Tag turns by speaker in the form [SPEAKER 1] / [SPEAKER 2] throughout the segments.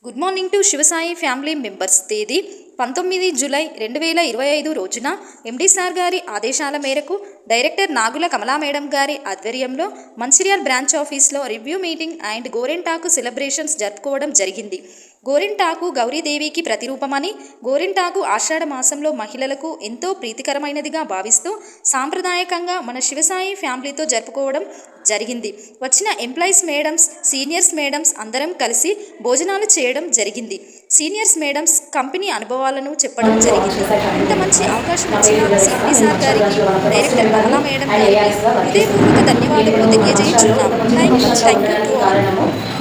[SPEAKER 1] Good morning to Shivasai family members. తేదీ 19 July 2025 రోజున MD sir గారి ఆదేశాల మేరకు డైరెక్టర్ నాగుల కమలా మేడం గారి ఆధ్వర్యంలో మంచిర్యాల్ బ్రాంచ్ ఆఫీస్లో రివ్యూ మీటింగ్ అండ్ గోరింటాకు సెలబ్రేషన్స్ జరుపుకోవడం జరిగింది. గోరింటాకు గౌరీదేవికి ప్రతిరూపమని, గోరింటాకు ఆషాఢ మాసంలో మహిళలకు ఎంతో ప్రీతికరమైనదిగా భావిస్తూ సాంప్రదాయకంగా మన శివసాయి ఫ్యామిలీతో జరుపుకోవడం జరిగింది. వచ్చిన ఎంప్లాయీస్ మేడమ్స్, సీనియర్స్ మేడమ్స్ అందరం కలిసి భోజనాలు చేయడం జరిగింది. సీనియర్స్ మేడమ్స్ కంపెనీ అనుభవాలను చెప్పడం జరిగింది. ఇంత మంచి అవకాశం ఇచ్చిన సిపి సార్ గారికి, డైరెక్టర్ కమలా మేడం గారికి హృదయపూర్వక ధన్యవాదాలు తెలియజేస్తున్నాము. Thank you to all.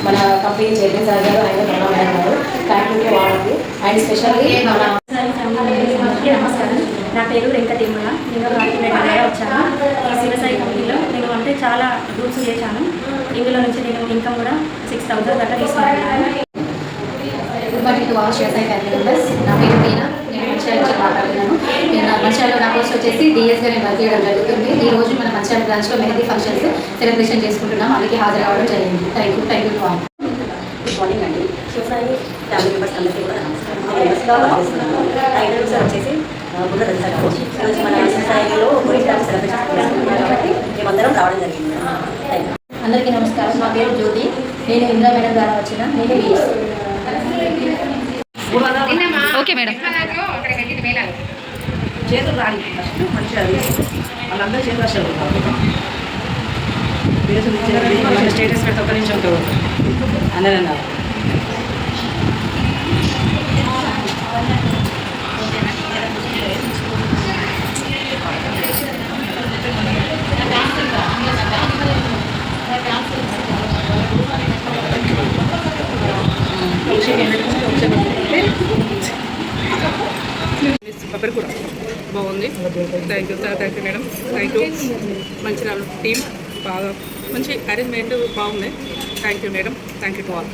[SPEAKER 2] మన కంపెనీ చైర్మన్ సార్ గారు ఆయన కమలా మేడం గారు thank you to all and specially మన
[SPEAKER 3] నమస్కారం. నా పేరు వెంకటేమల. నేను రాజమండ్రి వచ్చాను. ఈ శివసాయి కంపెనీలో నేను అంటే చాలా గ్రూప్స్ చేశాను. ఇందులో నుంచి నేను ఇన్కమ్ కూడా 6,000 దాకా తీసుకున్నాను.
[SPEAKER 2] Good morning to all Shivasai family members. నా పేరు మీనా. నేను మంచిర్యాల నుంచి మాట్లాడుతున్నాను. నేను మంచిర్యాలలో నా పోస్ట్ వచ్చేసి డిఎస్గా నేను వర్క్ చేయడం జరుగుతుంది. ఈ రోజు మన మంచిర్యాల బ్రాంచ్లో మెహందీ ఫంక్షన్స్ సెలబ్రేషన్ చేసుకుంటున్నాం. అందుకే హాజరు కావడం జరిగింది. Thank you to all.
[SPEAKER 4] Good morning అండి. శివసాయి ఫ్యామిలీ మెంబర్స్ అందరికీ కూడా నమస్కారం. మెంబర్స్గా వర్తిస్తున్నాను. ఐడల్స్ వచ్చేసి గుడ్డ దశ గారు ఈరోజు మన శివసాయిలో గోరింటాకు సెలబ్రేషన్ చేసుకుంటున్నాం కాబట్టి మేమందరం రావడం జరిగింది.
[SPEAKER 3] అందరికీ నమస్కారం. నా పేరు జ్యోతి. నేను ఇంద్రా మేడం ద్వారా వచ్చిన నేను
[SPEAKER 1] ఓకే మేడం.
[SPEAKER 4] చేతులు రాని ఫస్ట్ మంచిగా వాళ్ళందరూ చేతులు వస్తారు. స్టేటస్ పెడితే ఒక్క నిమిషం అందరూ అన్నారు.
[SPEAKER 5] పేపర్ కూడా బాగుంది. Thank you madam. Thank you. మంచి టీం బాగా మంచి అరేంజ్మెంట్ బాగుంది. Thank you madam. Thank you to all.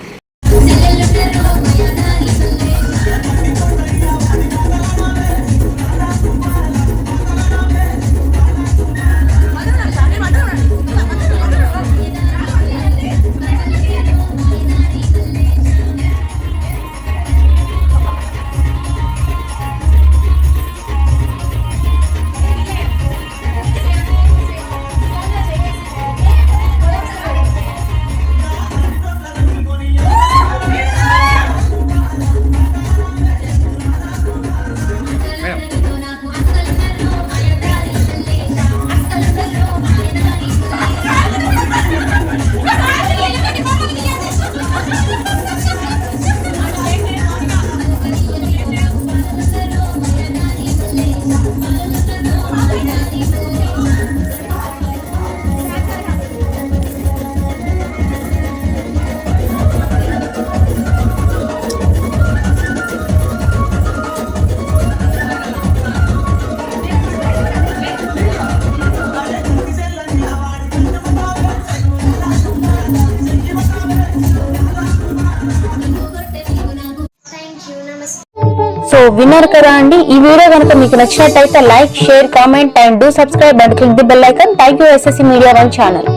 [SPEAKER 6] So విన్నారు కదా అండి. ఈ వీడియో కనుక మీకు నచ్చినట్టయితే like, share, comment and do subscribe and click the bell icon. Thank you SSC Media One channel.